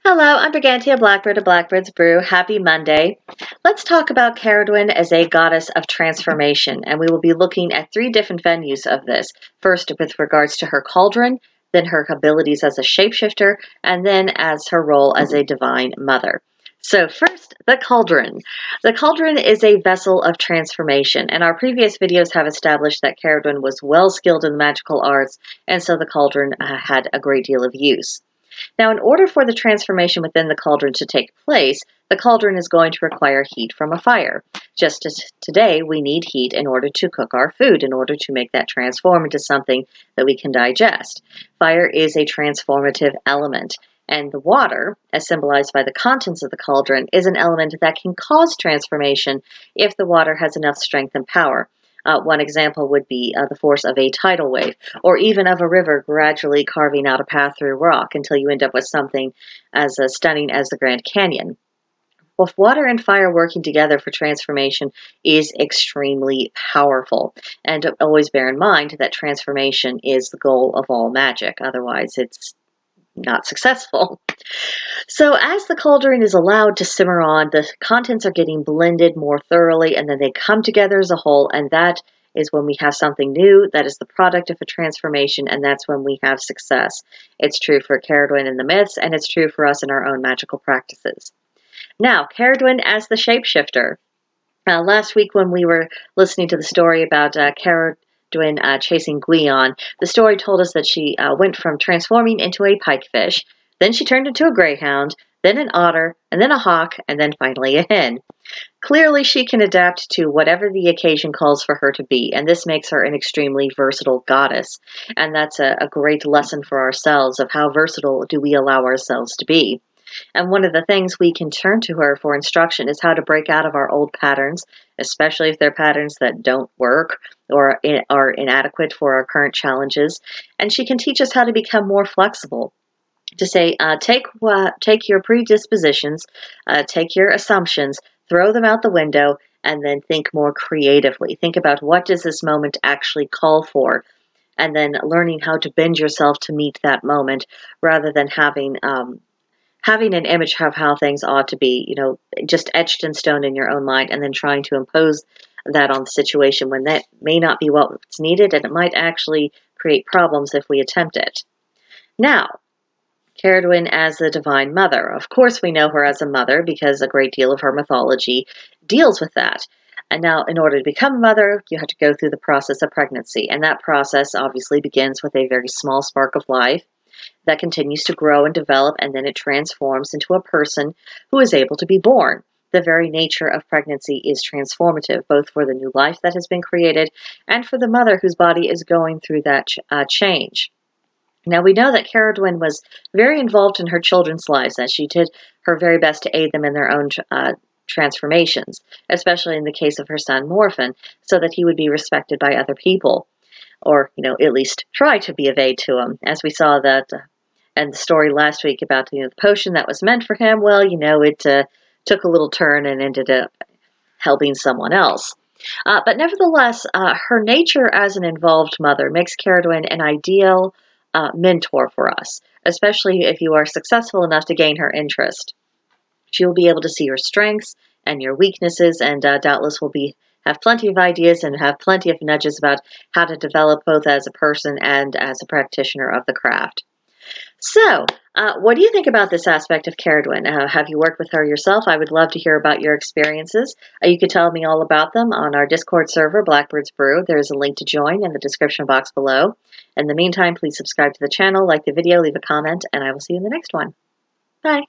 Hello, I'm Brigantia Blackbird of Blackbird's Brew. Happy Monday. Let's talk about Cerridwen as a goddess of transformation, and we will be looking at three different venues of this. First, with regards to her cauldron, then her abilities as a shapeshifter, and then as her role as a divine mother. So first, the cauldron. The cauldron is a vessel of transformation, and our previous videos have established that Cerridwen was well skilled in the magical arts, and so the cauldron had a great deal of use. Now, in order for the transformation within the cauldron to take place, the cauldron is going to require heat from a fire. Just as today, we need heat in order to cook our food, in order to make that transform into something that we can digest. Fire is a transformative element, and the water, as symbolized by the contents of the cauldron, is an element that can cause transformation if the water has enough strength and power. One example would be the force of a tidal wave, or even of a river gradually carving out a path through rock until you end up with something as stunning as the Grand Canyon. Well, water and fire working together for transformation is extremely powerful. And always bear in mind that transformation is the goal of all magic. Otherwise, it's not successful. So as the cauldron is allowed to simmer on, the contents are getting blended more thoroughly, and then they come together as a whole, and that is when we have something new that is the product of a transformation, and that's when we have success. It's true for Cerridwen in the myths, and it's true for us in our own magical practices. Now, Cerridwen as the shapeshifter. Last week when we were listening to the story about Cerridwen chasing Gwion, the story told us that she went from transforming into a pikefish, then she turned into a greyhound, then an otter, and then a hawk, and then finally a hen. Clearly, she can adapt to whatever the occasion calls for her to be, and this makes her an extremely versatile goddess. And that's a great lesson for ourselves of how versatile do we allow ourselves to be. And one of the things we can turn to her for instruction is how to break out of our old patterns, especially if they're patterns that don't work or are inadequate for our current challenges. And she can teach us how to become more flexible. To say, take your predispositions, take your assumptions, throw them out the window, and then think more creatively. Think about what does this moment actually call for, and then learning how to bend yourself to meet that moment rather than having an image of how things ought to be, just etched in stone in your own mind, and then trying to impose that on the situation when that may not be what's needed, and it might actually create problems if we attempt it. Now, Cerridwen as the Divine Mother. Of course we know her as a mother because a great deal of her mythology deals with that. And now, in order to become a mother, you have to go through the process of pregnancy. And that process obviously begins with a very small spark of life that continues to grow and develop, and then it transforms into a person who is able to be born. The very nature of pregnancy is transformative, both for the new life that has been created and for the mother whose body is going through that change. Now, we know that Cerridwen was very involved in her children's lives, as she did her very best to aid them in their own transformations, especially in the case of her son Morphin, so that he would be respected by other people, or, at least try to be of aid to him. As we saw that in the story last week about the potion that was meant for him, well, it took a little turn and ended up helping someone else. But nevertheless, her nature as an involved mother makes Cerridwen an ideal mentor for us, especially if you are successful enough to gain her interest. She will be able to see your strengths and your weaknesses, and doubtless will have plenty of ideas and have plenty of nudges about how to develop both as a person and as a practitioner of the craft. So, what do you think about this aspect of Cerridwen? Have you worked with her yourself? I would love to hear about your experiences. You could tell me all about them on our Discord server, Blackbird's Brew. There's a link to join in the description box below. In the meantime, please subscribe to the channel, like the video, leave a comment, and I will see you in the next one. Bye.